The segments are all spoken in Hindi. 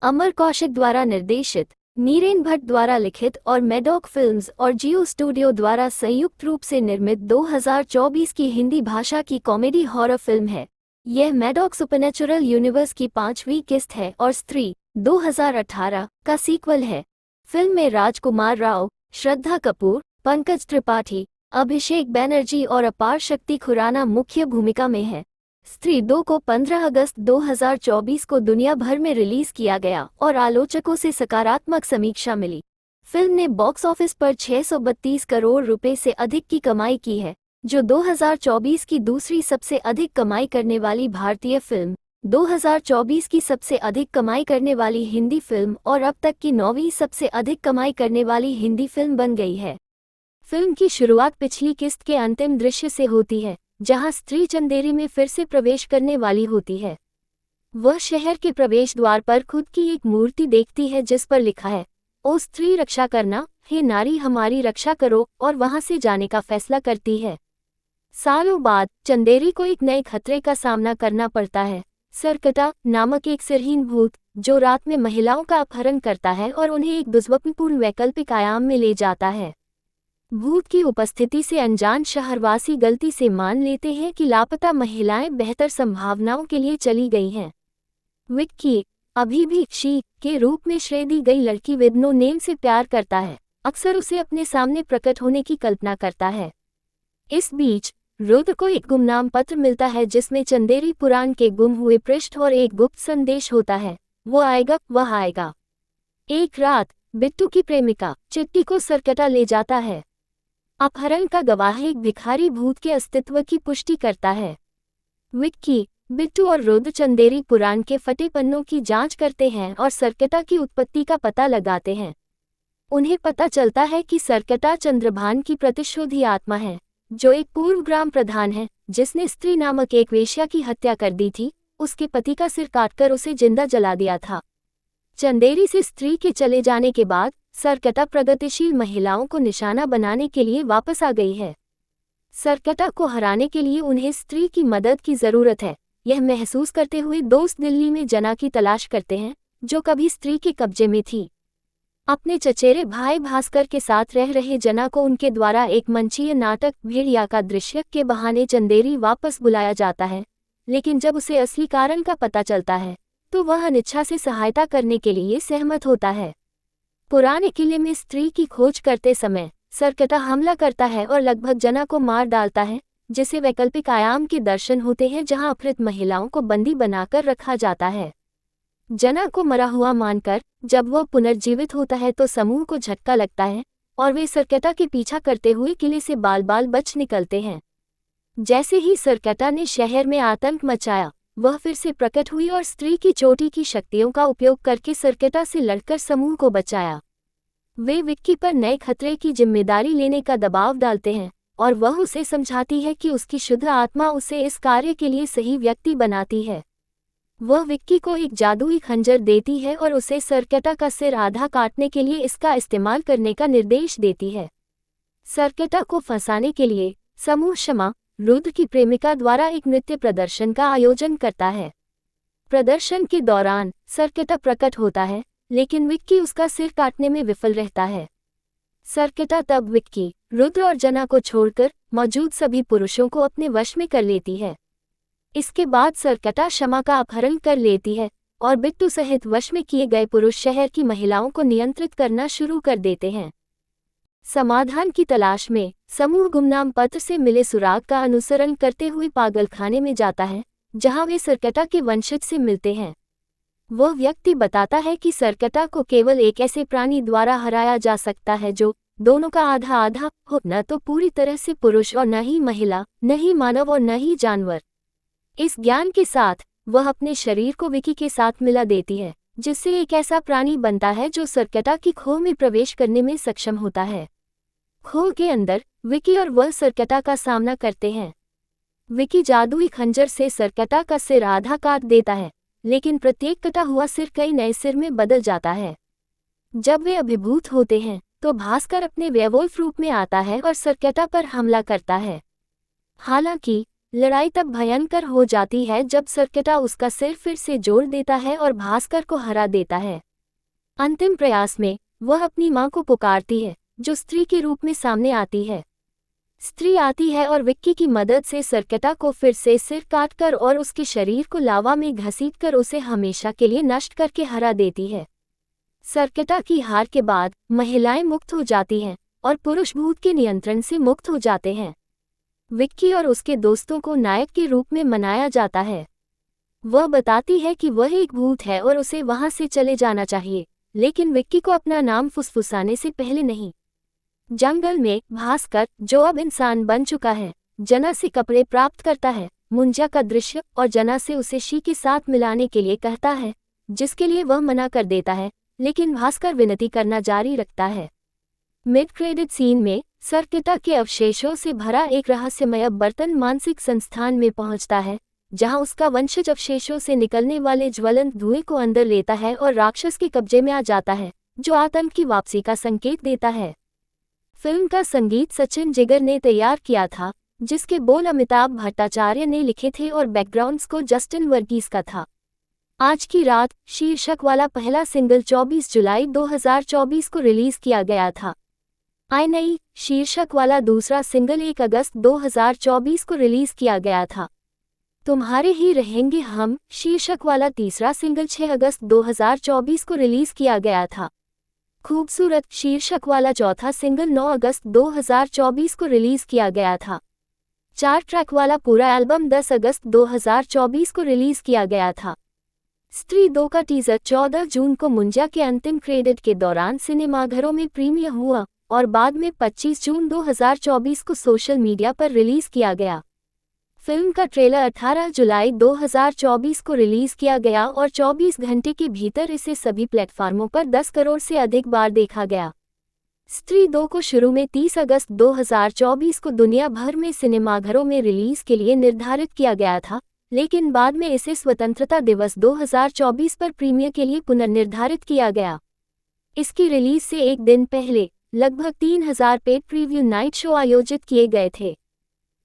अमर कौशिक द्वारा निर्देशित, नीरेन भट्ट द्वारा लिखित और मैडॉक फिल्म्स और जियो स्टूडियो द्वारा संयुक्त रूप से निर्मित 2024 की हिंदी भाषा की कॉमेडी हॉरर फिल्म है। यह मैडॉक सुपरनैचुरल यूनिवर्स की 5वीं किस्त है और स्त्री 2018 का सीक्वल है। फिल्म में राजकुमार राव, श्रद्धा कपूर, पंकज त्रिपाठी, अभिषेक बैनर्जी और अपार शक्ति खुराना मुख्य भूमिका में है। स्त्री 2 को 15 अगस्त 2024 को दुनिया भर में रिलीज किया गया और आलोचकों से सकारात्मक समीक्षा मिली। फिल्म ने बॉक्स ऑफिस पर 632 करोड़ रुपए से अधिक की कमाई की है, जो 2024 की दूसरी सबसे अधिक कमाई करने वाली भारतीय फिल्म, 2024 की सबसे अधिक कमाई करने वाली हिंदी फिल्म और अब तक की 9वीं सबसे अधिक कमाई करने वाली हिंदी फिल्म बन गई है। फिल्म की शुरुआत पिछली किस्त के अंतिम दृश्य से होती है, जहां स्त्री चंदेरी में फिर से प्रवेश करने वाली होती है। वह शहर के प्रवेश द्वार पर खुद की एक मूर्ति देखती है जिस पर लिखा है, ओ स्त्री रक्षा करना, हे नारी हमारी रक्षा करो, और वहां से जाने का फैसला करती है। सालों बाद चंदेरी को एक नए खतरे का सामना करना पड़ता है, सरकटा नामक एक सिरहीन भूत, जो रात में महिलाओं का अपहरण करता है और उन्हें एक दुष्वप्नपूर्ण वैकल्पिक आयाम में ले जाता है। भूत की उपस्थिति से अनजान शहरवासी गलती से मान लेते हैं कि लापता महिलाएं बेहतर संभावनाओं के लिए चली गई हैं। विक्की, अभी भी शी के रूप में श्रेय दी गई लड़की विद नो नेम से प्यार करता है, अक्सर उसे अपने सामने प्रकट होने की कल्पना करता है। इस बीच रुद्र को एक गुमनाम पत्र मिलता है जिसमें चंदेरी पुराण के गुम हुए पृष्ठ और एक गुप्त संदेश होता है, वो आएगा, वह आएगा। एक रात बिट्टू की प्रेमिका चिट्टी को सरकटा ले जाता है। अपहरण का गवाह एक भिखारी भूत के अस्तित्व की पुष्टि करता है। विक्की, बिट्टू और रुद्र चंदेरी पुराण के फटे पन्नों की जांच करते हैं और सरकटा की उत्पत्ति का पता लगाते हैं। उन्हें पता चलता है कि सरकटा चंद्रभान की प्रतिशोधी आत्मा है, जो एक पूर्व ग्राम प्रधान है, जिसने स्त्री नामक एक वेश्या की हत्या कर दी थी, उसके पति का सिर काटकर उसे जिंदा जला दिया था। चंदेरी से स्त्री के चले जाने के बाद सरकटा प्रगतिशील महिलाओं को निशाना बनाने के लिए वापस आ गई है। सरकटा को हराने के लिए उन्हें स्त्री की मदद की जरूरत है। यह महसूस करते हुए दोस्त दिल्ली में जना की तलाश करते हैं, जो कभी स्त्री के कब्जे में थी। अपने चचेरे भाई भास्कर के साथ रह रहे जना को उनके द्वारा एक मंचीय नाटक भेड़िया का दृश्य के बहाने चंदेरी वापस बुलाया जाता है, लेकिन जब उसे असली कारण का पता चलता है तो वह अनिच्छा से सहायता करने के लिए सहमत होता है। पुराने किले में स्त्री की खोज करते समय सरकटा हमला करता है और लगभग जना को मार डालता है, जिसे वैकल्पिक आयाम के दर्शन होते हैं जहां अपहृत महिलाओं को बंदी बनाकर रखा जाता है। जना को मरा हुआ मानकर जब वह पुनर्जीवित होता है तो समूह को झटका लगता है और वे सरकटा के पीछा करते हुए किले से बाल बाल बच निकलते हैं। जैसे ही सरकटा ने शहर में आतंक मचाया, वह फिर से प्रकट हुई और स्त्री की चोटी की शक्तियों का उपयोग करके सरकटा से लड़कर समूह को बचाया। वे विक्की पर नए खतरे की जिम्मेदारी लेने का दबाव डालते हैं और वह उसे समझाती है कि उसकी शुद्ध आत्मा उसे इस कार्य के लिए सही व्यक्ति बनाती है। वह विक्की को एक जादुई खंजर देती है और उसे सरकटा का सिर आधा काटने के लिए इसका इस्तेमाल करने का निर्देश देती है। सरकटा को फंसाने के लिए समूह क्षमा, रुद्र की प्रेमिका द्वारा एक नृत्य प्रदर्शन का आयोजन करता है। प्रदर्शन के दौरान सरकटा प्रकट होता है, लेकिन विक्की उसका सिर काटने में विफल रहता है। सरकटा तब विक्की, रुद्र और जना को छोड़कर मौजूद सभी पुरुषों को अपने वश में कर लेती है। इसके बाद सरकटा क्षमा का अपहरण कर लेती है और बिट्टू सहित वश में किए गए पुरुष शहर की महिलाओं को नियंत्रित करना शुरू कर देते हैं। समाधान की तलाश में समूह गुमनाम पत्र से मिले सुराग का अनुसरण करते हुए पागलखाने में जाता है, जहां वे सरकटा के वंशज से मिलते हैं। वह व्यक्ति बताता है कि सरकटा को केवल एक ऐसे प्राणी द्वारा हराया जा सकता है जो दोनों का आधा आधा हो, न तो पूरी तरह से पुरुष और न ही महिला, न ही मानव और न ही जानवर। इस ज्ञान के साथ वह अपने शरीर को विक्की के साथ मिला देती है, जिससे एक ऐसा प्राणी बनता है जो सरकटा की खोह में प्रवेश करने में सक्षम होता है। खोह के अंदर विक्की और वह सरकटा का सामना करते हैं। विक्की जादुई खंजर से सरकटा का सिर आधा काट देता है, लेकिन प्रत्येक कटा हुआ सिर कई नए सिर में बदल जाता है। जब वे अभिभूत होते हैं तो भास्कर अपने वेयरवुल्फ रूप में आता है और सरकटा पर हमला करता है। हालांकि लड़ाई तब भयंकर हो जाती है जब सर्किटा उसका सिर फिर से जोड़ देता है और भास्कर को हरा देता है। अंतिम प्रयास में वह अपनी मां को पुकारती है, जो स्त्री के रूप में सामने आती है। स्त्री आती है और विक्की की मदद से सर्किटा को फिर से सिर काटकर और उसके शरीर को लावा में घसीटकर उसे हमेशा के लिए नष्ट करके हरा देती है। सर्किटा की हार के बाद महिलाएं मुक्त हो जाती हैं और पुरुष भूत के नियंत्रण से मुक्त हो जाते हैं। विक्की और उसके दोस्तों को नायक के रूप में मनाया जाता है। वह बताती है कि वह एक भूत है और उसे वहां से चले जाना चाहिए, लेकिन विक्की को अपना नाम फुसफुसाने से पहले नहीं। जंगल में भास्कर, जो अब इंसान बन चुका है, जना से कपड़े प्राप्त करता है, मुंजा का दृश्य और जना से उसे शी के साथ मिलाने के लिए कहता है, जिसके लिए वह मना कर देता है, लेकिन भास्कर विनती करना जारी रखता है। मिड क्रेडिट सीन में सर्किटा के अवशेषों से भरा एक रहस्यमय बर्तन मानसिक संस्थान में पहुंचता है, जहां उसका वंशज अवशेषों से निकलने वाले ज्वलंत धुएं को अंदर लेता है और राक्षस के कब्जे में आ जाता है, जो आतंक की वापसी का संकेत देता है। फिल्म का संगीत सचिन जिगर ने तैयार किया था, जिसके बोल अमिताभ भट्टाचार्य ने लिखे थे और बैकग्राउंड स्कोर जस्टिन वर्गीस का था। आज की रात शीर्षक वाला पहला सिंगल 24 जुलाई 2024 को रिलीज किया गया था। आई नहीं शीर्षक वाला दूसरा सिंगल 1 अगस्त 2024 को रिलीज किया गया था। तुम्हारे ही रहेंगे हम शीर्षक वाला तीसरा सिंगल 6 अगस्त 2024 को रिलीज किया गया था। खूबसूरत शीर्षक वाला चौथा सिंगल 9 अगस्त 2024 को रिलीज किया गया था। 4 ट्रैक वाला पूरा एल्बम 10 अगस्त 2024 को रिलीज किया गया था। स्त्री 2 का टीजर 14 जून को मुंजा के अंतिम क्रेडिट के दौरान सिनेमाघरों में प्रीमियर हुआ और बाद में 25 जून 2024 को सोशल मीडिया पर रिलीज किया गया। फिल्म का ट्रेलर 18 जुलाई 2024 को रिलीज किया गया और 24 घंटे के भीतर इसे सभी प्लेटफार्मों पर 10 करोड़ से अधिक बार देखा गया। स्त्री 2 को शुरू में 30 अगस्त 2024 को दुनिया भर में सिनेमाघरों में रिलीज के लिए निर्धारित किया गया था, लेकिन बाद में इसे स्वतंत्रता दिवस 2024 पर प्रीमियर के लिए पुनर्निर्धारित किया गया। इसकी रिलीज से एक दिन पहले लगभग 3000 पेड प्रीव्यू नाइट शो आयोजित किए गए थे।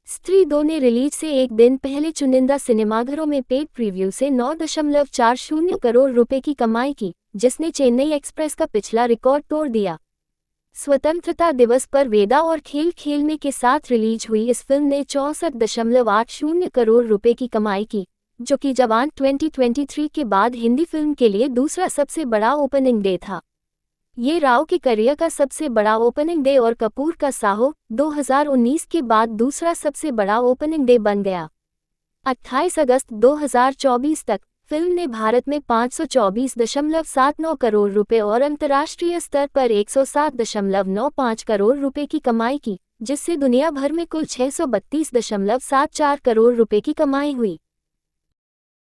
स्त्री 2 ने रिलीज से एक दिन पहले चुनिंदा सिनेमाघरों में पेड प्रीव्यू से 9.40 करोड़ रुपए की कमाई की, जिसने चेन्नई एक्सप्रेस का पिछला रिकॉर्ड तोड़ दिया। स्वतंत्रता दिवस पर वेदा और खेल खेलने के साथ रिलीज हुई इस फिल्म ने 64.80 करोड़ रुपए की कमाई की, जो कि जवान 2023 के बाद हिंदी फिल्म के लिए दूसरा सबसे बड़ा ओपनिंग डे था। ये राव के करियर का सबसे बड़ा ओपनिंग डे और कपूर का साहो 2019 के बाद दूसरा सबसे बड़ा ओपनिंग डे बन गया। 28 अगस्त 2024 तक फिल्म ने भारत में 524.79 करोड़ रुपए और अंतर्राष्ट्रीय स्तर पर 107.95 करोड़ रुपए की कमाई की, जिससे दुनिया भर में कुल 632.74 करोड़ रुपए की कमाई हुई।